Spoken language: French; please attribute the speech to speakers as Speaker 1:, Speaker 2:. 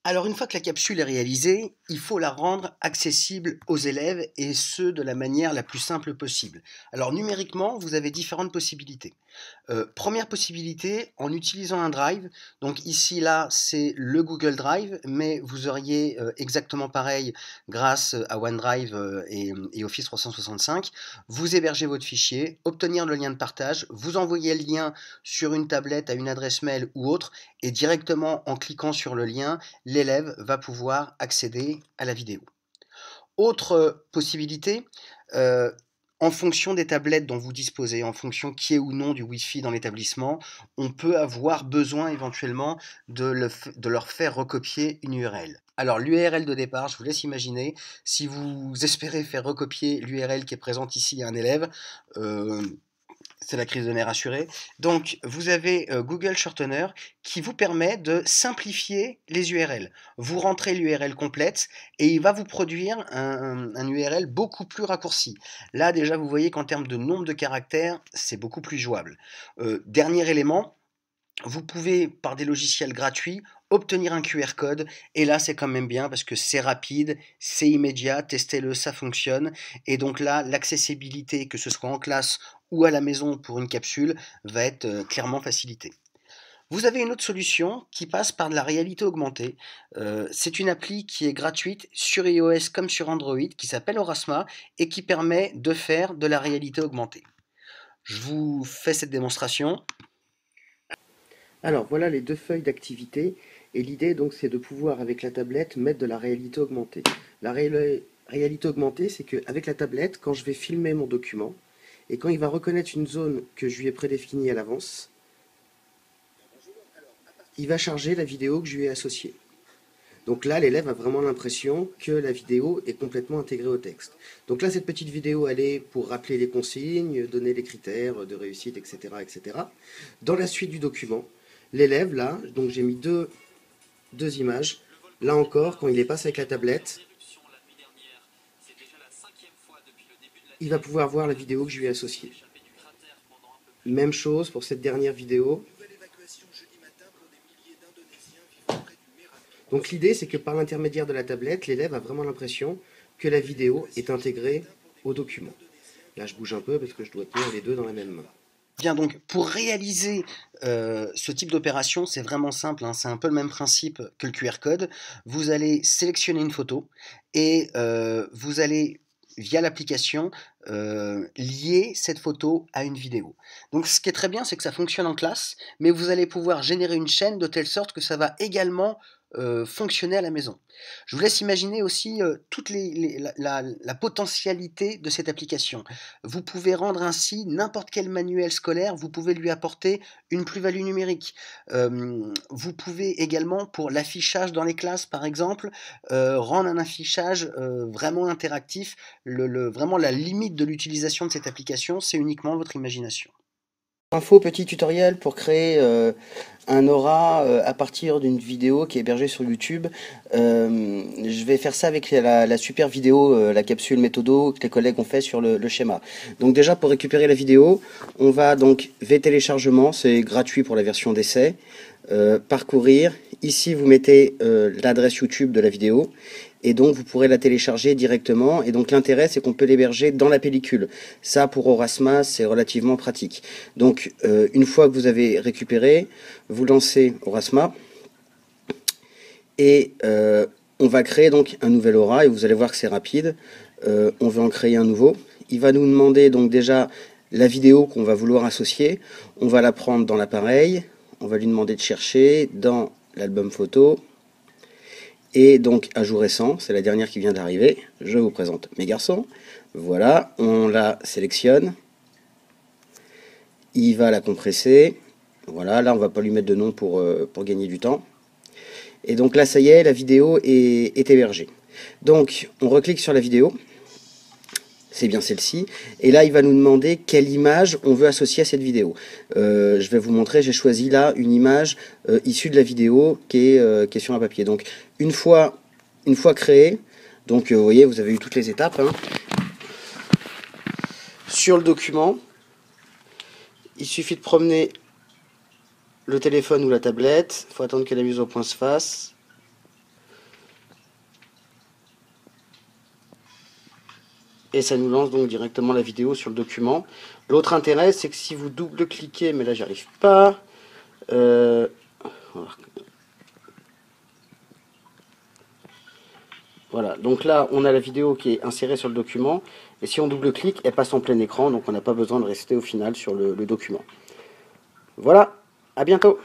Speaker 1: Alors une fois que la capsule est réalisée, il faut la rendre accessible aux élèves et ce de la manière la plus simple possible. Alors numériquement, vous avez différentes possibilités. Première possibilité, en utilisant un drive. Donc ici, là, c'est le Google Drive, mais vous auriez exactement pareil grâce à OneDrive et Office 365. Vous hébergez votre fichier, obtenir le lien de partage, vous envoyez le lien sur une tablette à une adresse mail ou autre, et directement en cliquant sur le lien, l'élève va pouvoir accéder à la vidéo. Autre possibilité, euh, en fonction des tablettes dont vous disposez, en fonction qui est ou non du Wi-Fi dans l'établissement, on peut avoir besoin éventuellement de leur faire recopier une URL. Alors l'URL de départ, je vous laisse imaginer, si vous espérez faire recopier l'URL qui est présente ici à un élève, euh, c'est la crise de nerfs assurée. Donc, vous avez Google Shortener qui vous permet de simplifier les URL. Vous rentrez l'URL complète et il va vous produire un URL beaucoup plus raccourci. Là, déjà, vous voyez qu'en termes de nombre de caractères, c'est beaucoup plus jouable. Dernier élément, vous pouvez, par des logiciels gratuits, obtenir un QR code, et là c'est quand même bien parce que c'est rapide, c'est immédiat, testez-le, ça fonctionne, et donc là l'accessibilité, que ce soit en classe ou à la maison pour une capsule, va être clairement facilitée. Vous avez une autre solution qui passe par de la réalité augmentée. C'est une appli qui est gratuite sur iOS comme sur Android, qui s'appelle Aurasma, et qui permet de faire de la réalité augmentée. Je vous fais cette démonstration.
Speaker 2: Alors voilà les deux feuilles d'activité et l'idée donc c'est de pouvoir avec la tablette mettre de la réalité augmentée. La réalité augmentée c'est qu'avec la tablette quand je vais filmer mon document et quand il va reconnaître une zone que je lui ai prédéfinie à l'avance, il va charger la vidéo que je lui ai associée. Donc là l'élève a vraiment l'impression que la vidéo est complètement intégrée au texte. Donc là cette petite vidéo elle est pour rappeler les consignes, donner les critères de réussite etc. etc. Dans la suite du document, l'élève, là, donc j'ai mis deux images. Là encore, quand il les passe avec la tablette, il va pouvoir voir la vidéo que je lui ai associée. Même chose pour cette dernière vidéo. Donc l'idée, c'est que par l'intermédiaire de la tablette, l'élève a vraiment l'impression que la vidéo est intégrée au document. Là, je bouge un peu parce que je dois tenir les deux dans la même main.
Speaker 1: Bien, donc pour réaliser ce type d'opération, c'est vraiment simple, hein, c'est un peu le même principe que le QR code. Vous allez sélectionner une photo et vous allez, via l'application, lier cette photo à une vidéo. Donc ce qui est très bien, c'est que ça fonctionne en classe, mais vous allez pouvoir générer une chaîne de telle sorte que ça va également fonctionner à la maison. Je vous laisse imaginer aussi toute la potentialité de cette application. Vous pouvez rendre ainsi n'importe quel manuel scolaire, vous pouvez lui apporter une plus-value numérique. Vous pouvez également, pour l'affichage dans les classes par exemple, rendre un affichage vraiment interactif. Vraiment la limite de l'utilisation de cette application, c'est uniquement votre imagination.
Speaker 2: Info, petit tutoriel pour créer un aura à partir d'une vidéo qui est hébergée sur YouTube. Je vais faire ça avec la super vidéo, la capsule méthodo que les collègues ont fait sur le schéma. Donc déjà pour récupérer la vidéo, on va donc téléchargement, c'est gratuit pour la version d'essai. Parcourir, ici vous mettez l'adresse YouTube de la vidéo et donc vous pourrez la télécharger directement, et donc l'intérêt c'est qu'on peut l'héberger dans la pellicule. Ça pour Aurasma c'est relativement pratique. Donc une fois que vous avez récupéré, vous lancez Aurasma et on va créer donc un nouvel aura, et vous allez voir que c'est rapide. On va en créer un nouveau. Il va nous demander donc déjà la vidéo qu'on va vouloir associer. On va la prendre dans l'appareil, on va lui demander de chercher dans l'album photo. Et donc ajout récent, c'est la dernière qui vient d'arriver. Je vous présente mes garçons. Voilà, on la sélectionne. Il va la compresser. Voilà, là on va pas lui mettre de nom pour gagner du temps. Et donc là ça y est, la vidéo est hébergée. Donc on reclique sur la vidéo. C'est bien celle-ci. Et là il va nous demander quelle image on veut associer à cette vidéo. Je vais vous montrer, j'ai choisi là une image issue de la vidéo qui est sur un papier. Donc une fois créée, donc vous voyez, vous avez eu toutes les étapes. Hein. Sur le document, il suffit de promener le téléphone ou la tablette. Il faut attendre que la mise au point se fasse. Et ça nous lance donc directement la vidéo sur le document. L'autre intérêt, c'est que si vous double-cliquez, mais là j'y arrive pas. Voilà, donc là on a la vidéo qui est insérée sur le document. Et si on double-clique, elle passe en plein écran, donc on n'a pas besoin de rester au final sur le document. Voilà, à bientôt.